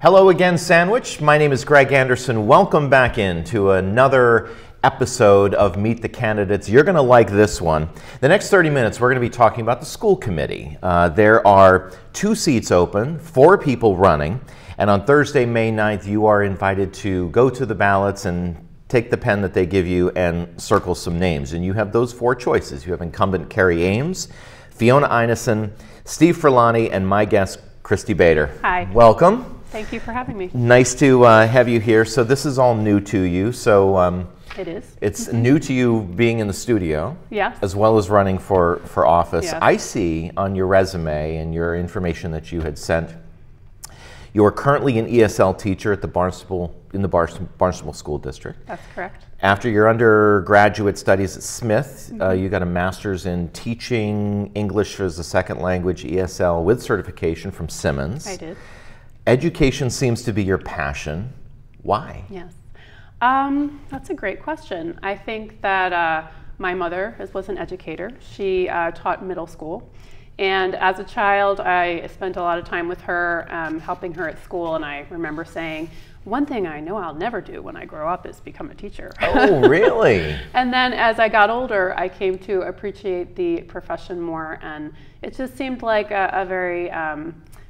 Hello again, Sandwich. My name is Greg Anderson. Welcome back into another episode of Meet the Candidates. You're going to like this one. The next 30 minutes, we're going to be talking about the school committee. There are 2 seats open, 4 people running, and on Thursday, May 9th, you are invited to go to the ballots and take the pen that they give you and circle some names. And you have those 4 choices. You have incumbent Carrie Ames, Fiona Einison, Steve Furlani, and my guest, Kristi Bader. Hi. Welcome. Thank you for having me. Nice to have you here. So this is all new to you. So it is. It's new to you being in the studio, yes, as well as running for office. Yes. I see on your resume and your information that you had sent, you are currently an ESL teacher at the Barnstable School District. That's correct. After your undergraduate studies at Smith, you got a master's in teaching English as a second language, ESL, with certification from Simmons. I did. Education seems to be your passion. Why? Yes. That's a great question. I think that my mother was an educator. She taught middle school. And as a child, I spent a lot of time with her, helping her at school. And I remember saying, one thing I know I'll never do when I grow up is become a teacher. Oh, really? And then as I got older, I came to appreciate the profession more. And it just seemed like a very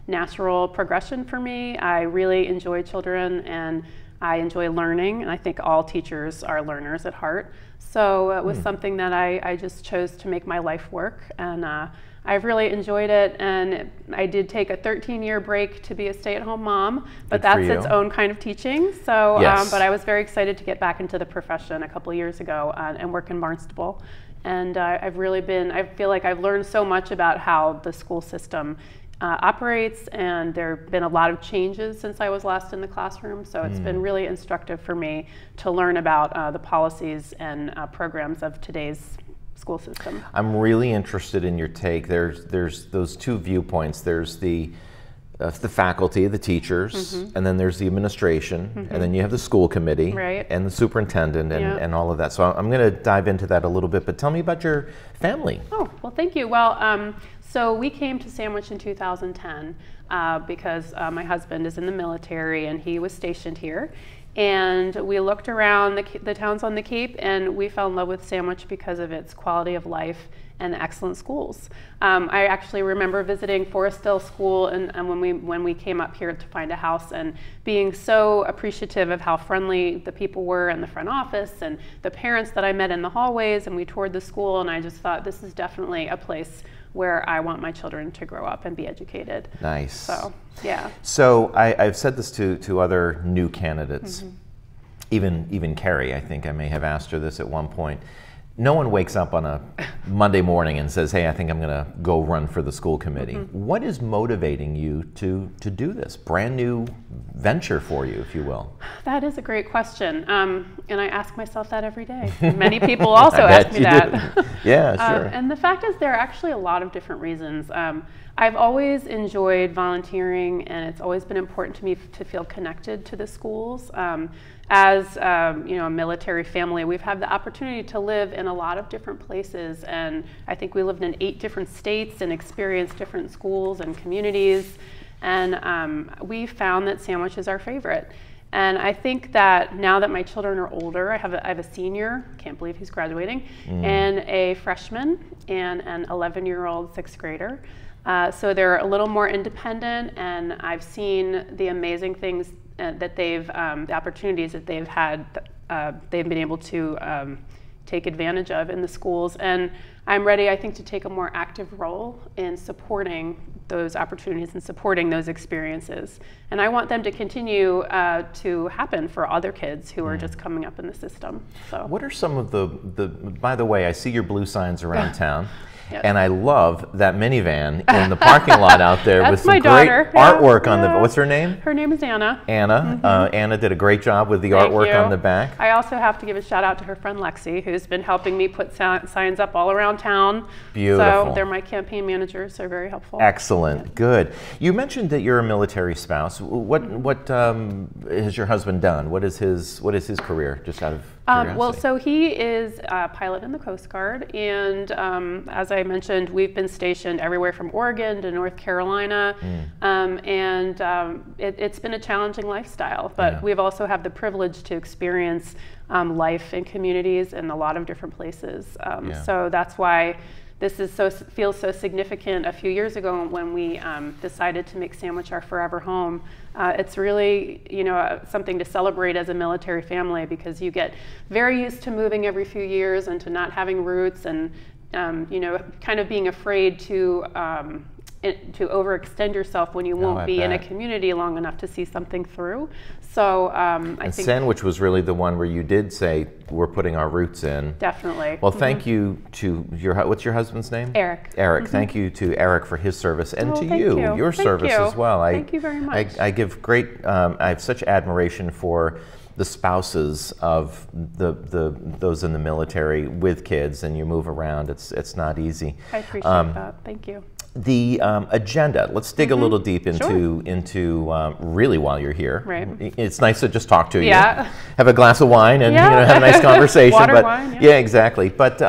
natural progression for me. I really enjoy children and I enjoy learning, and I think all teachers are learners at heart. So it was something that I just chose to make my life work, and I've really enjoyed it. And I did take a 13-year break to be a stay-at-home mom, but that's its own kind of teaching. So, yes. But I was very excited to get back into the profession a couple of years ago and work in Barnstable. And I feel like I've learned so much about how the school system operates, and there have been a lot of changes since I was last in the classroom, so it's been really instructive for me to learn about the policies and programs of today's school system. I'm really interested in your take. There's those 2 viewpoints. There's the faculty, the teachers, and then there's the administration, and then you have the school committee, right, and the superintendent, and all of that. So I'm going to dive into that a little bit, but tell me about your family. Oh, well, thank you. Well, so we came to Sandwich in 2010 because my husband is in the military and he was stationed here. And we looked around the towns on the Cape, and we fell in love with Sandwich because of its quality of life and excellent schools. I actually remember visiting Forest Hill School and when we came up here to find a house, and being so appreciative of how friendly the people were in the front office and the parents that I met in the hallways, and we toured the school, and I just thought this is definitely a place where I want my children to grow up and be educated. Nice. So, yeah. So I've said this to other new candidates, even Carrie, I think I may have asked her this at one point. No one wakes up on a Monday morning and says, hey, I think I'm going to go run for the school committee. What is motivating you to do this brand new venture for you, if you will? That is a great question. And I ask myself that every day. Many people also ask me that. Yeah, sure. And the fact is, there are actually a lot of different reasons. I've always enjoyed volunteering, and it's always been important to me to feel connected to the schools. As you know, a military family, we've had the opportunity to live in a lot of different places, and I think we lived in 8 different states and experienced different schools and communities, and we found that Sandwich is our favorite. And I think that now that my children are older, I have a senior, can't believe he's graduating, and a freshman, and an 11-year-old 6th grader. So they're a little more independent, and I've seen the amazing things that the opportunities that they've had, they've been able to take advantage of in the schools. And I'm ready, I think, to take a more active role in supporting those opportunities and supporting those experiences. And I want them to continue to happen for other kids who are just coming up in the system. So, what are some of by the way, I see your blue signs around town. Yes. And I love that minivan in the parking lot out there with some great artwork on the. What's her name? Her name is Anna. Anna. Anna did a great job with the artwork on the back. I also have to give a shout out to her friend Lexi, who's been helping me put signs up all around town. Beautiful. So they're my campaign managers. They're very helpful. Excellent. Yeah. Good. You mentioned that you're a military spouse. What has your husband done? What is his career? Just out of Well, so he is a pilot in the Coast Guard, and as I mentioned, we've been stationed everywhere from Oregon to North Carolina, and it's been a challenging lifestyle, but we've also had the privilege to experience life in communities in a lot of different places. So that's why this is feels so significant. A few years ago when we decided to make Sandwich our forever home, it's really, something to celebrate as a military family, because you get very used to moving every few years and to not having roots, and kind of being afraid to overextend yourself when you won't be in a community long enough to see something through. So I think Sandwich was really the one where you did say, we're putting our roots in. Definitely. Well, thank you to what's your husband's name? Eric. Eric. Thank you to Eric for his service, and to your service as well. Thank you very much. I give I have such admiration for the spouses of those in the military with kids, and you move around. It's not easy. I appreciate that. Thank you. The agenda. Let's dig a little deep into really while you're here. Right. It's nice to just talk to you. Yeah. Have a glass of wine and have a nice conversation. Water, wine. Yeah, exactly. But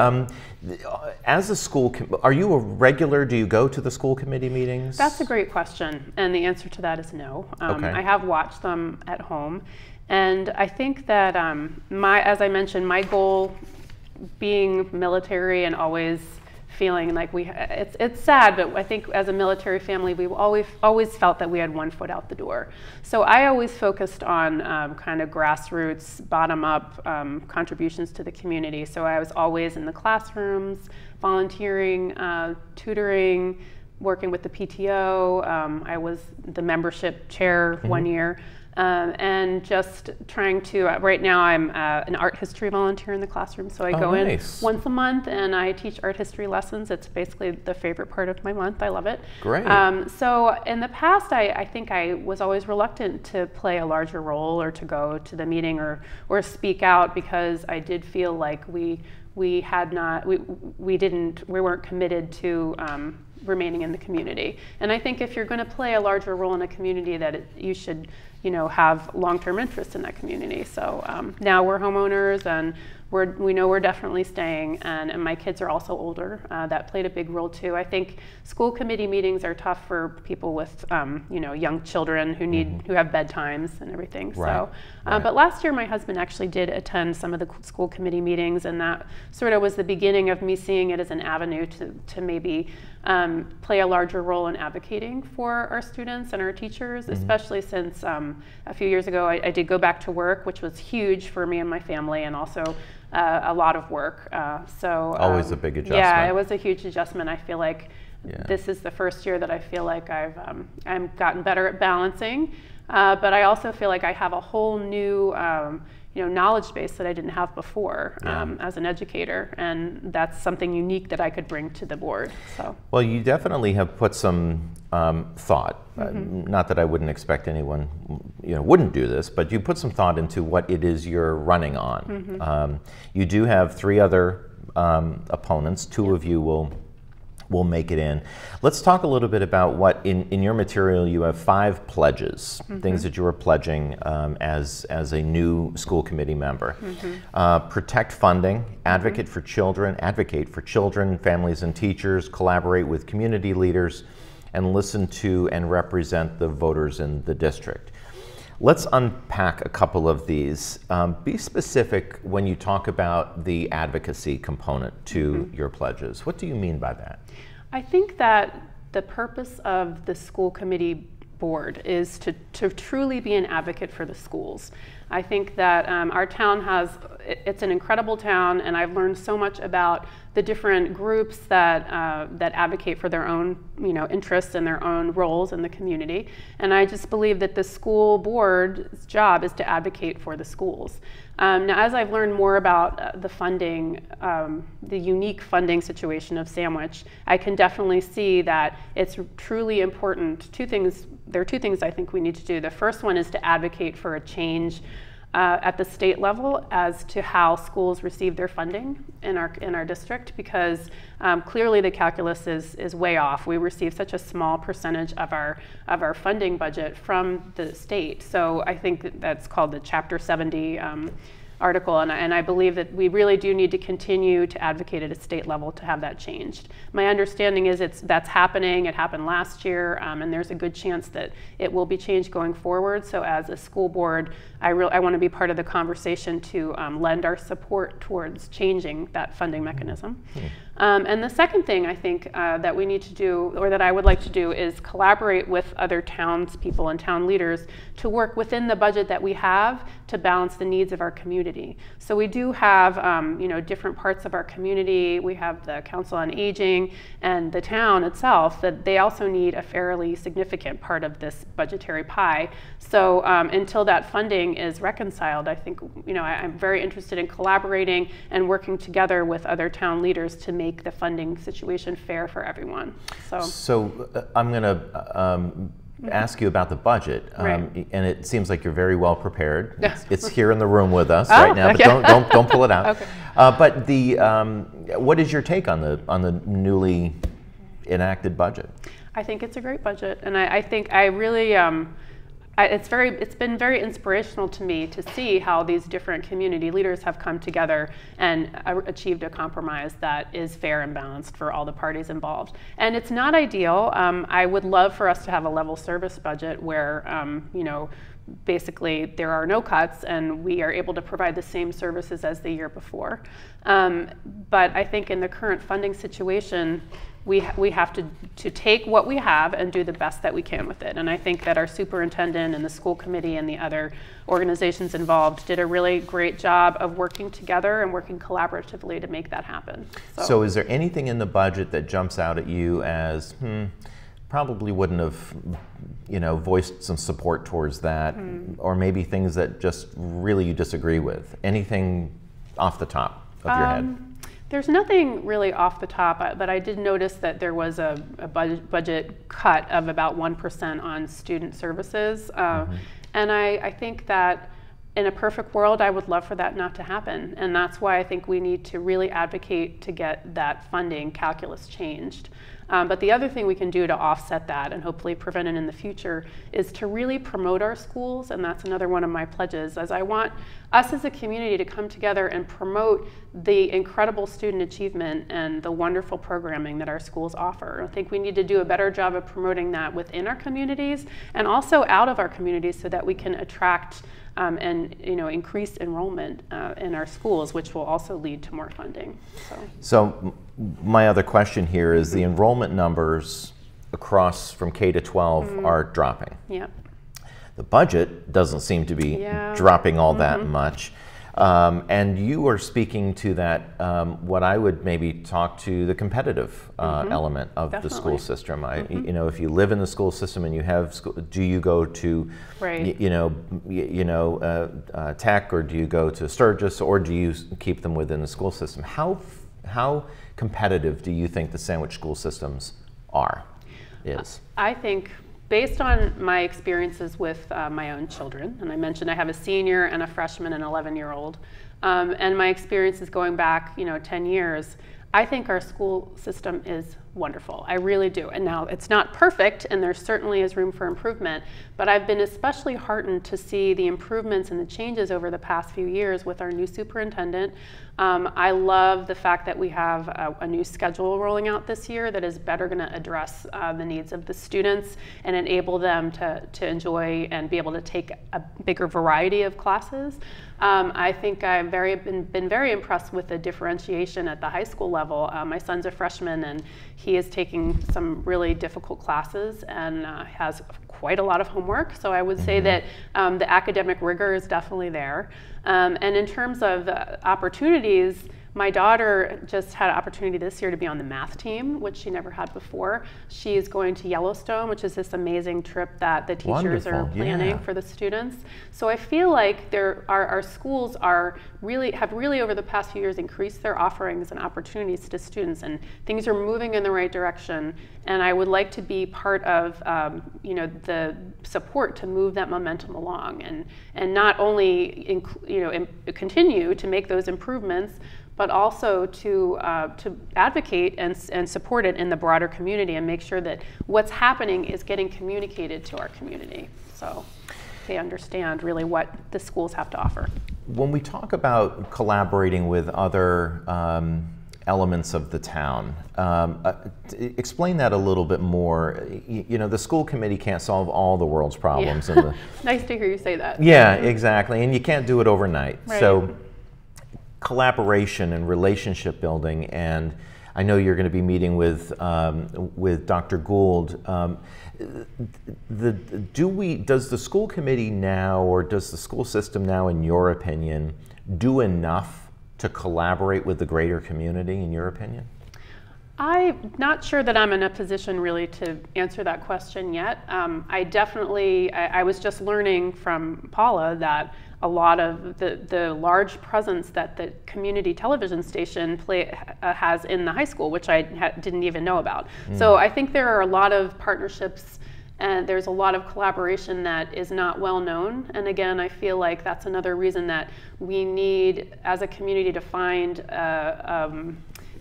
as a school, are you a regular? Do you go to the school committee meetings? That's a great question, and the answer to that is no. Okay. I have watched them at home, and I think that as I mentioned, my goal, being military and always feeling like it's sad, but I think as a military family, we've always felt that we had one foot out the door. So I always focused on kind of grassroots, bottom-up contributions to the community. So I was always in the classrooms, volunteering, tutoring, working with the PTO. I was the membership chair one year. And just trying to, right now I'm an art history volunteer in the classroom, so I go in once a month and I teach art history lessons. It's basically the favorite part of my month. I love it. Great. So in the past, I think I was always reluctant to play a larger role or to go to the meeting or speak out, because I did feel like we weren't committed to remaining in the community. And I think if you're going to play a larger role in a community, that you should have long-term interest in that community. So now we're homeowners, and we know we're definitely staying, and my kids are also older. That played a big role too. I think school committee meetings are tough for people with young children who have bedtimes and everything. Right. So, but last year my husband actually did attend some of the school committee meetings, and that sort of was the beginning of me seeing it as an avenue to maybe play a larger role in advocating for our students and our teachers, especially since a few years ago I did go back to work, which was huge for me and my family, and also a lot of work. Always a big adjustment. Yeah, it was a huge adjustment. I feel like this is the first year that I feel like I've gotten better at balancing, but I also feel like I have a whole new knowledge base that I didn't have before as an educator, and that's something unique that I could bring to the board. So. Well, you definitely have put some thought. Not that I wouldn't expect anyone, wouldn't do this, but you put some thought into what it is you're running on. You do have 3 other opponents. 2 of you will make it in. Let's talk a little bit about what in your material you have 5 pledges, things that you are pledging as a new school committee member. Protect funding, advocate for children, families and teachers, collaborate with community leaders, and listen to and represent the voters in the district. Let's unpack a couple of these. Be specific when you talk about the advocacy component to your pledges. What do you mean by that? I think that the purpose of the school committee board is to truly be an advocate for the schools. I think that our town it's an incredible town, and I've learned so much about the different groups that advocate for their own interests and their own roles in the community. And I just believe that the school board's job is to advocate for the schools. Now, as I've learned more about the funding, the unique funding situation of Sandwich, I can definitely see that it's truly important. There are 2 things I think we need to do. The first one is to advocate for a change at the state level as to how schools receive their funding in our district, because clearly the calculus is way off. We receive such a small percentage of our funding budget from the state. So I think that's called the Chapter 70 article, and I believe that we really do need to continue to advocate at a state level to have that changed. My understanding is that's happening. It happened last year, and there's a good chance that it will be changed going forward. So as a school board, I want to be part of the conversation to lend our support towards changing that funding mechanism. And the second thing I think that we need to do, or that I would like to do, is collaborate with other townspeople and town leaders to work within the budget that we have to balance the needs of our community. So we do have different parts of our community. We have the Council on Aging and the town itself, that they also need a fairly significant part of this budgetary pie. So until that funding is reconciled, I think I'm very interested in collaborating and working together with other town leaders to make the funding situation fair for everyone. So I'm going to ask you about the budget, and it seems like you're very well prepared. It's here in the room with us right now, but don't pull it out. Okay. But what is your take on the newly enacted budget? I think it's a great budget, and I think I really. It's been very inspirational to me to see how these different community leaders have come together and achieved a compromise that is fair and balanced for all the parties involved. And it's not ideal. I would love for us to have a level service budget where, basically there are no cuts and we are able to provide the same services as the year before. But I think in the current funding situation, we have to take what we have and do the best that we can with it. And I think that our superintendent and the school committee and the other organizations involved did a really great job of working together and working collaboratively to make that happen. So is there anything in the budget that jumps out at you as, probably wouldn't have, voiced some support towards that, or maybe things that just really you disagree with? Anything off the top of your head? There's nothing really off the top, but I did notice that there was a budget cut of about 1% on student services. And I think that in a perfect world, I would love for that not to happen. And that's why I think we need to really advocate to get that funding calculus changed. But the other thing we can do to offset that and hopefully prevent it in the future is to really promote our schools, and that's another one of my pledges, as I want us as a community to come together and promote the incredible student achievement and the wonderful programming that our schools offer. I think we need to do a better job of promoting that within our communities and also out of our communities so that we can attract and increase enrollment in our schools, which will also lead to more funding. So my other question here is the enrollment numbers across from K to 12 are dropping. Yep. The budget doesn't seem to be dropping all that much. And you are speaking to that, what I would maybe talk to the competitive element of the school system. If you live in the school system and you have school, do you go to, Tech, or do you go to Sturgis, or do you keep them within the school system? How competitive do you think the sandwich school systems is? I think, based on my experiences with my own children, and I mentioned I have a senior and a freshman and an 11-year-old, and my experiences going back 10 years, I think our school system is wonderful. I really do. And now it's not perfect, and there certainly is room for improvement, but I've been especially heartened to see the improvements and the changes over the past few years with our new superintendent. I love the fact that we have a new schedule rolling out this year that is better going to address the needs of the students and enable them to enjoy and be able to take a bigger variety of classes. I think I've been very impressed with the differentiation at the high school level. My son's a freshman, and he is taking some really difficult classes and has quite a lot of homework. So I would say that the academic rigor is definitely there. And in terms of the opportunities, my daughter just had an opportunity this year to be on the math team, which she never had before. She's going to Yellowstone, which is this amazing trip that the teachers are planning for the students. So I feel like our schools have really over the past few years increased their offerings and opportunities to students, and things are moving in the right direction. And I would like to be part of the support to move that momentum along, and not only continue to make those improvements, but also to advocate and support it in the broader community and make sure that what's happening is getting communicated to our community. So, they understand really what the schools have to offer. When we talk about collaborating with other elements of the town, explain that a little bit more. You know, the school committee can't solve all the world's problems. Yeah. Nice to hear you say that. Yeah, exactly, and you can't do it overnight. Right. So collaboration and relationship building, and I know you're going to be meeting with Dr. Gould. Does the school committee now, or does the school system now, in your opinion, do enough to collaborate with the greater community, in your opinion? I'm not sure that I'm in a position really to answer that question yet. I was just learning from Paula that a lot of the large presence that the community television station has in the high school, which I didn't even know about. So I think there are a lot of partnerships and there's a lot of collaboration that is not well known. And again, I feel like that's another reason that we need, as a community, to find an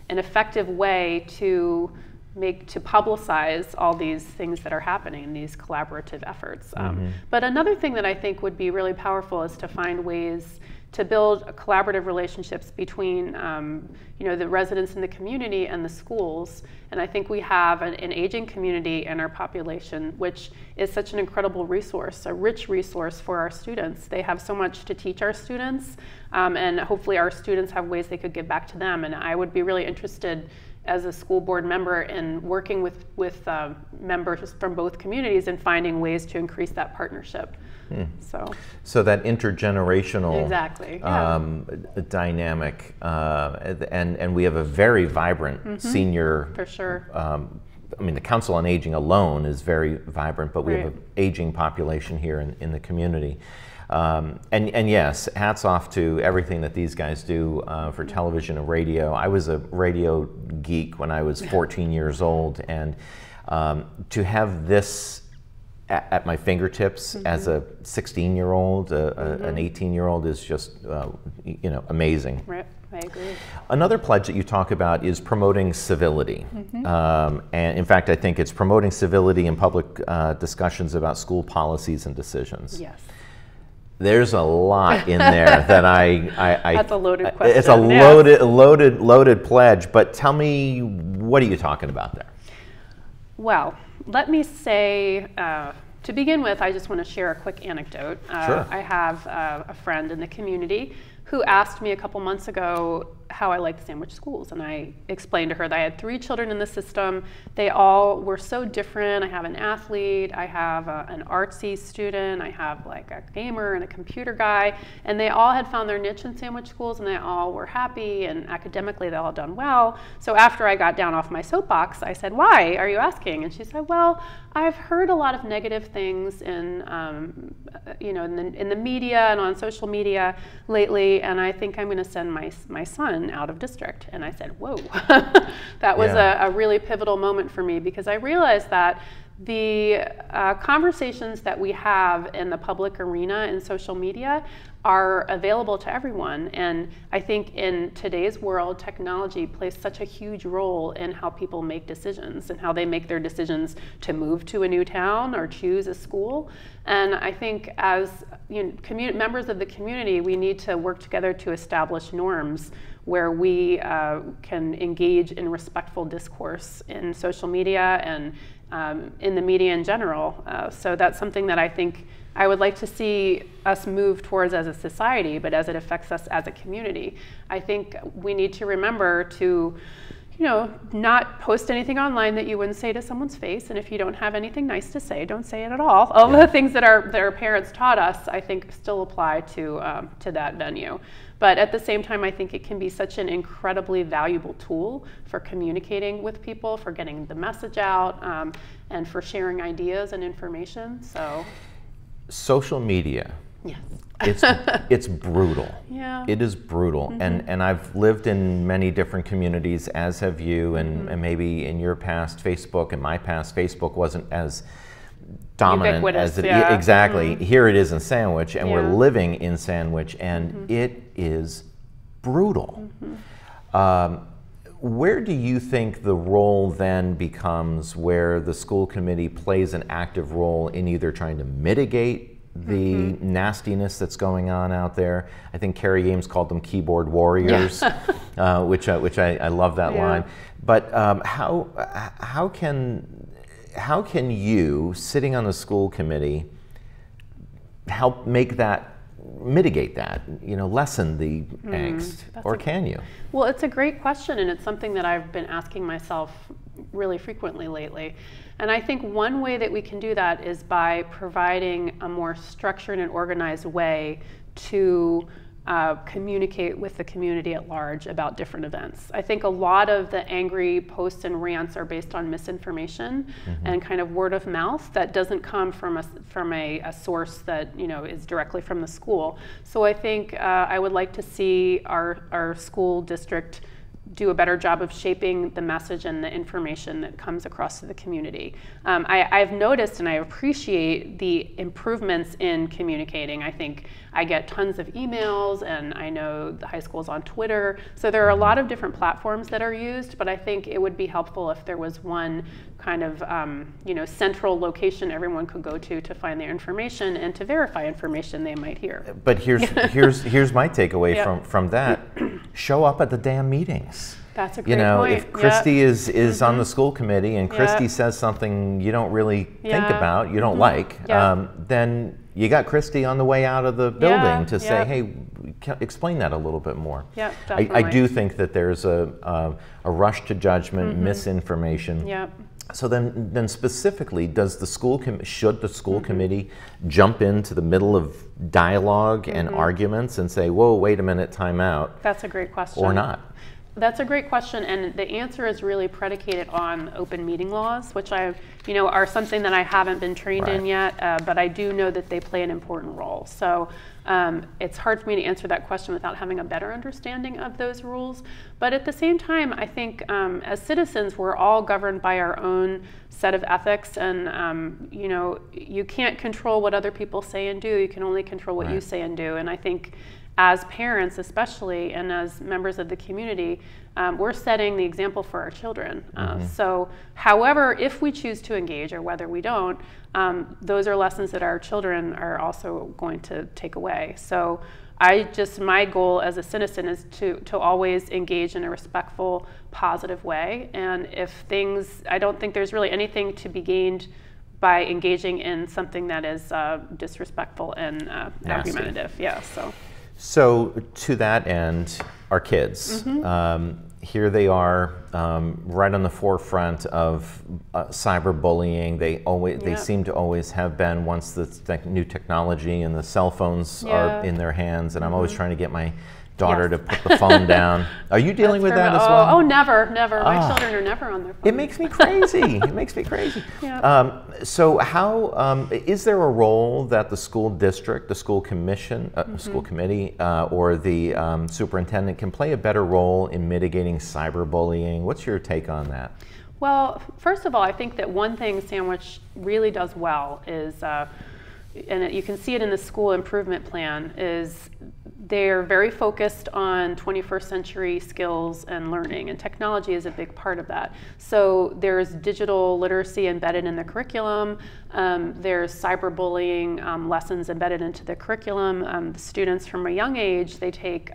effective way to publicize all these things that are happening in these collaborative efforts. But another thing that I think would be really powerful is to find ways to build collaborative relationships between the residents in the community and the schools. And I think we have an aging community in our population, which is such an incredible resource, a rich resource for our students. They have so much to teach our students, and hopefully our students have ways they could give back to them. And I would be really interested as a school board member in working with members from both communities and finding ways to increase that partnership. So that intergenerational exactly, yeah. Dynamic, and we have a very vibrant senior. For sure. I mean, the Council on Aging alone is very vibrant, but we have an aging population here in the community. And yes, hats off to everything that these guys do for television and radio. I was a radio geek when I was 14 years old, and to have this at my fingertips as a 16-year-old, an 18-year-old is just amazing. Right. I agree. Another pledge that you talk about is promoting civility. And in fact, I think it's promoting civility in public discussions about school policies and decisions. Yes. There's a lot in there that I That's a loaded question. It's a loaded pledge, but tell me, what are you talking about there? Well, let me say, to begin with, I just want to share a quick anecdote. Sure. I have a friend in the community who asked me a couple months ago how I liked sandwich schools, and I explained to her that I had 3 children in the system. They all were so different. I have an athlete, I have an artsy student, I have like a gamer and a computer guy, and they all had found their niche in sandwich schools, and they all were happy, and academically they all done well. So after I got down off my soapbox, I said, "Why are you asking?" And she said, "Well, I've heard a lot of negative things in the media and on social media lately, and I think I'm going to send my son out of district." And I said, whoa. That was a really pivotal moment for me, because I realized that the conversations that we have in the public arena in social media are available to everyone. And I think in today's world, technology plays such a huge role in how people make decisions and how they make their decisions to move to a new town or choose a school. And I think as members of the community, we need to work together to establish norms where we can engage in respectful discourse in social media and in the media in general. So that's something that I think I would like to see us move towards as a society, but as it affects us as a community. I think we need to remember to not post anything online that you wouldn't say to someone's face, and if you don't have anything nice to say, don't say it at all. All the things that our parents taught us, I think, still apply to that venue. But at the same time, I think it can be such an incredibly valuable tool for communicating with people, for getting the message out, and for sharing ideas and information. So, social media. Yes. It's brutal. Yeah. It is brutal. And I've lived in many different communities, as have you, and maybe in your past Facebook, in my past Facebook wasn't as dominant as it exactly. Here it is in Sandwich, and we're living in Sandwich, and it is brutal. Where do you think the role then becomes where the school committee plays an active role in either trying to mitigate the nastiness that's going on out there. I think Carrie Ames called them keyboard warriors, which I love that line. But how can you, sitting on the school committee, help mitigate that, lessen the angst, or can you? Well, it's a great question, and it's something that I've been asking myself really frequently lately. And I think one way that we can do that is by providing a more structured and organized way to communicate with the community at large about different events. I think a lot of the angry posts and rants are based on misinformation and kind of word of mouth that doesn't come from a source that is directly from the school. So I think I would like to see our school district do a better job of shaping the message and the information that comes across to the community. I've noticed and I appreciate the improvements in communicating. I think I get tons of emails, and I know the high school's on Twitter. So there are a lot of different platforms that are used, but I think it would be helpful if there was one kind of central location everyone could go to find their information and to verify information they might hear. But here's my takeaway from that. Show up at the damn meetings. That's a great point. If Kristi is on the school committee and Kristi says something you don't really think about, you don't like, then you got Kristi on the way out of the building to say, hey, explain that a little bit more. Yeah, definitely. I do think that there's a rush to judgment, misinformation. Yeah. So then specifically, should the school committee jump into the middle of dialogue and arguments and say, whoa, wait a minute, time out? That's a great question. Or not? That's a great question, and the answer is really predicated on open meeting laws, which are something that I haven't been trained in yet, but I do know that they play an important role. So it's hard for me to answer that question without having a better understanding of those rules. But at the same time, I think as citizens, we're all governed by our own set of ethics, and you can't control what other people say and do. You can only control what you say and do. And I think as parents especially, and as members of the community, we're setting the example for our children. So however, if we choose to engage or whether we don't, those are lessons that our children are also going to take away. So my goal as a citizen is to always engage in a respectful, positive way. And I don't think there's really anything to be gained by engaging in something that is disrespectful and argumentative. Yeah, So to that end, our kids, here they are, right on the forefront of cyberbullying. They seem to always have been once the new technology and the cell phones are in their hands. And I'm always trying to get my daughter to put the phone down. Are you dealing with that as well? Oh, never. My children are never on their phone. It makes me crazy. It makes me crazy. So how, is there a role that the school district, the school commission, school committee, or the superintendent can play a better role in mitigating cyberbullying? What's your take on that? Well, first of all, I think that one thing Sandwich really does well is, and you can see it in the school improvement plan, is they're very focused on 21st century skills and learning, and technology is a big part of that. So there's digital literacy embedded in the curriculum. There's cyberbullying lessons embedded into the curriculum. The students from a young age, they take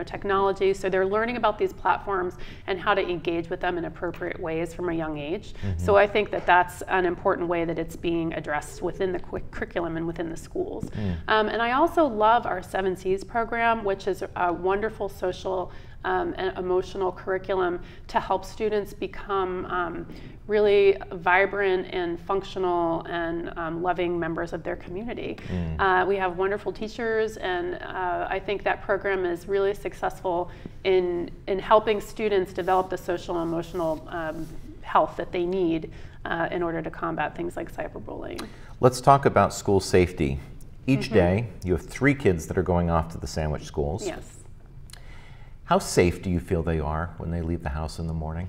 technology, so they're learning about these platforms and how to engage with them in appropriate ways from a young age. So I think that that's an important way that it's being addressed within the curriculum and within the schools. And I also love our 7 C's program, which is a wonderful social and emotional curriculum to help students become really vibrant and functional and loving members of their community. We have wonderful teachers, and I think that program is really successful in helping students develop the social and emotional health that they need in order to combat things like cyberbullying. Let's talk about school safety. Each day, you have 3 kids that are going off to the Sandwich schools. Yes. How safe do you feel they are when they leave the house in the morning?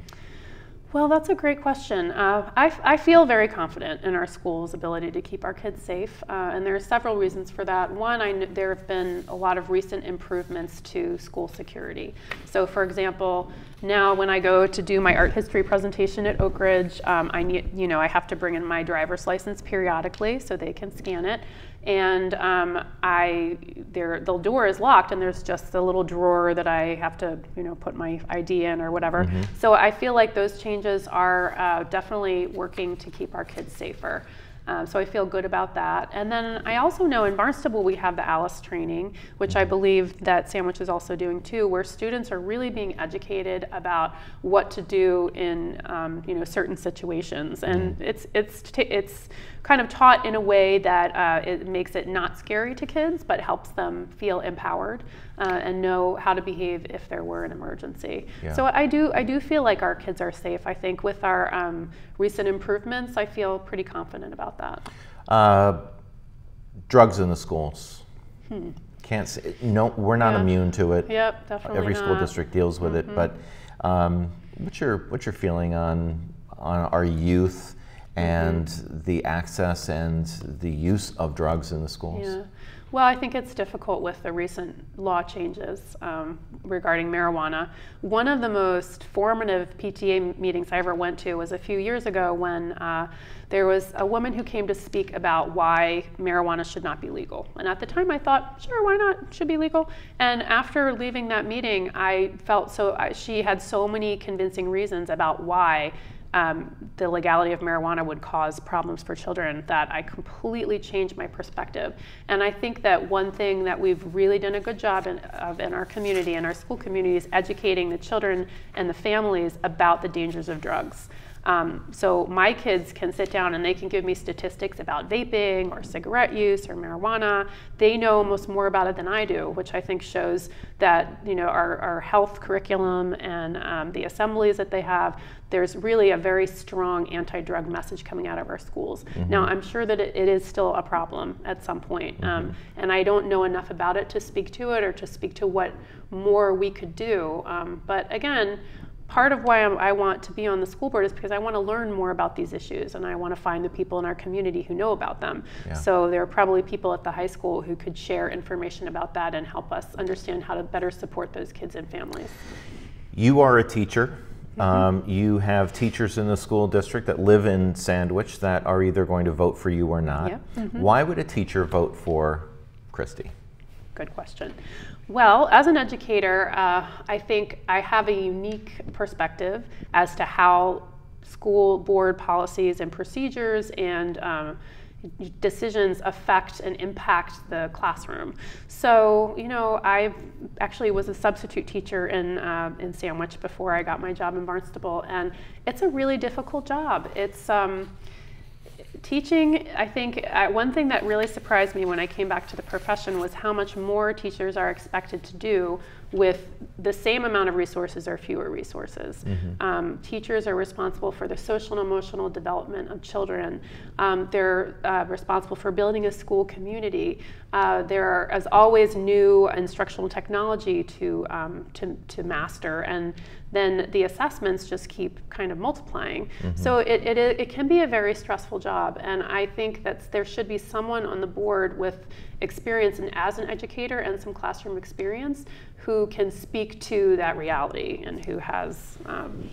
Well, that's a great question. I feel very confident in our school's ability to keep our kids safe, and there are several reasons for that. One, there have been a lot of recent improvements to school security. So, for example, now when I go to do my art history presentation at Oak Ridge, I have to bring in my driver's license periodically so they can scan it. and the door is locked, and there's just a little drawer that I have to, put my ID in or whatever. So I feel like those changes are definitely working to keep our kids safer. So I feel good about that. And then I also know in Barnstable we have the ALICE training, which I believe that Sandwich is also doing too, where students are really being educated about what to do in certain situations. And it's kind of taught in a way that it makes it not scary to kids, but helps them feel empowered and know how to behave if there were an emergency. Yeah. So I do feel like our kids are safe. I think with our recent improvements, I feel pretty confident about that. Drugs in the schools. Can't say, no, we're not immune to it. Yep, definitely Every not. School district deals with it, but what's your feeling on our youth and the access and the use of drugs in the schools? Yeah. Well, I think it's difficult with the recent law changes regarding marijuana. One of the most formative PTA meetings I ever went to was a few years ago when there was a woman who came to speak about why marijuana should not be legal. And at the time I thought, sure, why not? It should be legal. And after leaving that meeting, I felt she had so many convincing reasons about why the legality of marijuana would cause problems for children that I completely changed my perspective. And I think that one thing that we've really done a good job of in our community, in our school community, is educating the children and the families about the dangers of drugs. So my kids can sit down and they can give me statistics about vaping or cigarette use or marijuana. They know almost more about it than I do, which I think shows that our health curriculum and the assemblies that they have, there's really a very strong anti-drug message coming out of our schools. Now, I'm sure that it is still a problem at some point, and I don't know enough about it to speak to it or to speak to what more we could do. But again, part of why I want to be on the school board is because I want to learn more about these issues, and I want to find the people in our community who know about them. Yeah. So there are probably people at the high school who could share information about that and help us understand how to better support those kids and families. You are a teacher. You have teachers in the school district that live in Sandwich that are either going to vote for you or not. Yeah. Why would a teacher vote for Kristi? Good question. Well, as an educator, I think I have a unique perspective as to how school board policies and procedures and decisions affect and impact the classroom. So, I actually was a substitute teacher in Sandwich before I got my job in Barnstable, and it's a really difficult job. It's teaching, I think, one thing that really surprised me when I came back to the profession was how much more teachers are expected to do with the same amount of resources or fewer resources. Teachers are responsible for the social and emotional development of children. They're responsible for building a school community. There are, as always, new instructional technology to master, and then the assessments just keep kind of multiplying. So it can be a very stressful job, and I think that there should be someone on the board with experience as an educator and some classroom experience who can speak to that reality and who has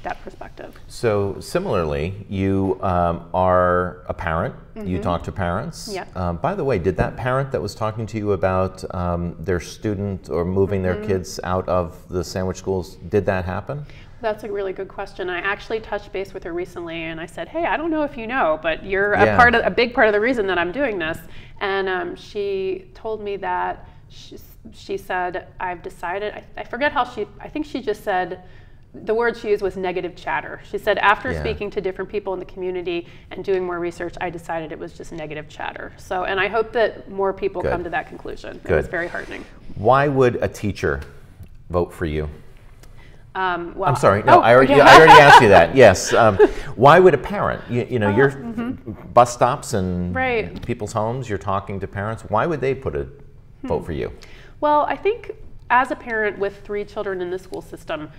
that perspective. So similarly, you are a parent. You talk to parents. Yep. By the way, did that parent that was talking to you about their student or moving their kids out of the Sandwich schools, did that happen? That's a really good question. I actually touched base with her recently, and I said, "Hey, I don't know if you know, but you're a big part of the reason that I'm doing this." And she told me that she said, "I've decided." I forget how I think she just said the word she used was negative chatter. She said, after speaking to different people in the community and doing more research, I decided it was just negative chatter. So, and I hope that more people come to that conclusion. It was very heartening. Why would a teacher vote for you? Well, I'm sorry. No, I already asked you that. Yes. Why would a parent? You're bus stops and people's homes. You're talking to parents. Why would they put a vote for you? Well, I think as a parent with 3 children in the school system,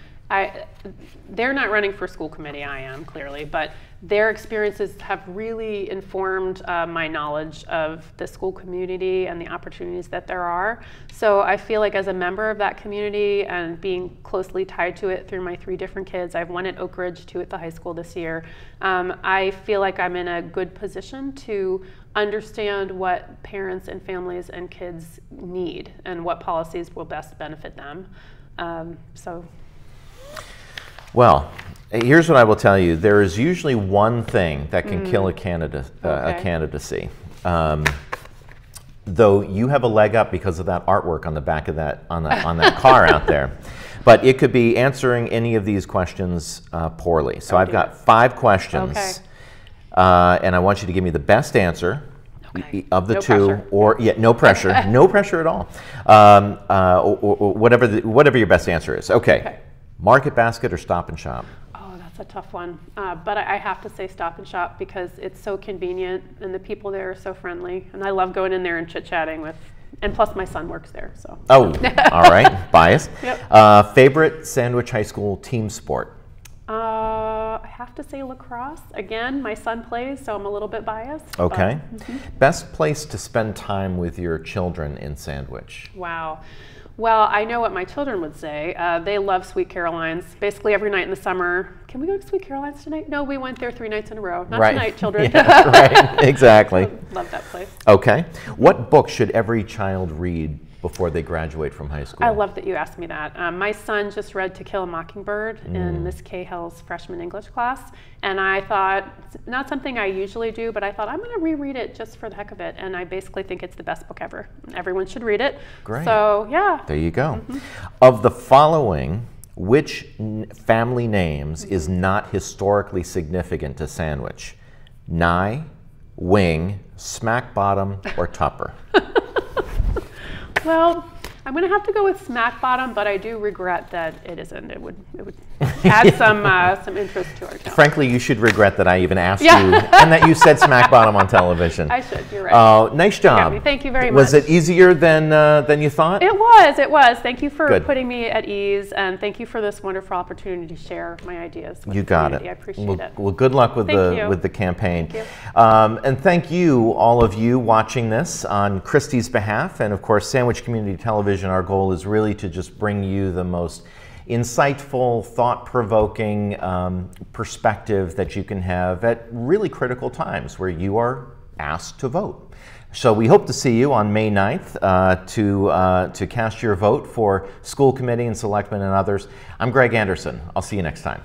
they're not running for school committee, I am clearly, but their experiences have really informed my knowledge of the school community and the opportunities that there are. So I feel like as a member of that community and being closely tied to it through my 3 different kids, I have 1 at Oak Ridge, 2 at the high school this year, I feel like I'm in a good position to understand what parents and families and kids need and what policies will best benefit them. Well, here's what I will tell you. There is usually one thing that can kill a candidacy. Though you have a leg up because of that artwork on the back of that on that car out there. But it could be answering any of these questions poorly. So I've got 5 questions, and I want you to give me the best answer of the 2, pressure. or no pressure, no pressure at all, or whatever your best answer is. Okay. Market Basket or Stop and Shop? Oh, that's a tough one. But I have to say Stop and Shop because it's so convenient and the people there are so friendly. And I love going in there and chit-chatting with, and plus my son works there, so. Oh, all right, biased. Yep. Favorite Sandwich High School team sport? I have to say lacrosse. Again, my son plays, so I'm a little bit biased. Okay. Best place to spend time with your children in Sandwich? Wow. Well, I know what my children would say. They love Sweet Caroline's. Basically every night in the summer, can we go to Sweet Caroline's tonight? No, we went there 3 nights in a row. Not tonight, children. Yes, right, exactly. Love that place. Okay. What book should every child read before they graduate from high school? I love that you asked me that. My son just read To Kill a Mockingbird in Miss Cahill's freshman English class, and I thought, not something I usually do, but I thought I'm going to reread it just for the heck of it, and I basically think it's the best book ever. Everyone should read it. Great. So, yeah. There you go. Of the following, which family names is not historically significant to Sandwich? Nye, Wing, Smack Bottom, or Tupper? Well, I'm going to have to go with Smack Bottom, but I do regret that it isn't. It would add some interest to our town. Frankly, you should regret that I even asked you and that you said Smack Bottom on television. I should. You're right. Nice job. Thank you very much. Was it easier than you thought? It was. It was. Thank you for Good. putting me at ease, and thank you for this wonderful opportunity to share my ideas with You the got community. it. I appreciate it. Well, good luck with the campaign. Thank you. And thank you, all of you watching this on Kristi's behalf, and of course, Sandwich Community Television. Our goal is really to just bring you the most insightful, thought-provoking perspective that you can have at really critical times where you are asked to vote. So we hope to see you on May 9th to cast your vote for school committee and selectmen and others. I'm Greg Anderson. I'll see you next time.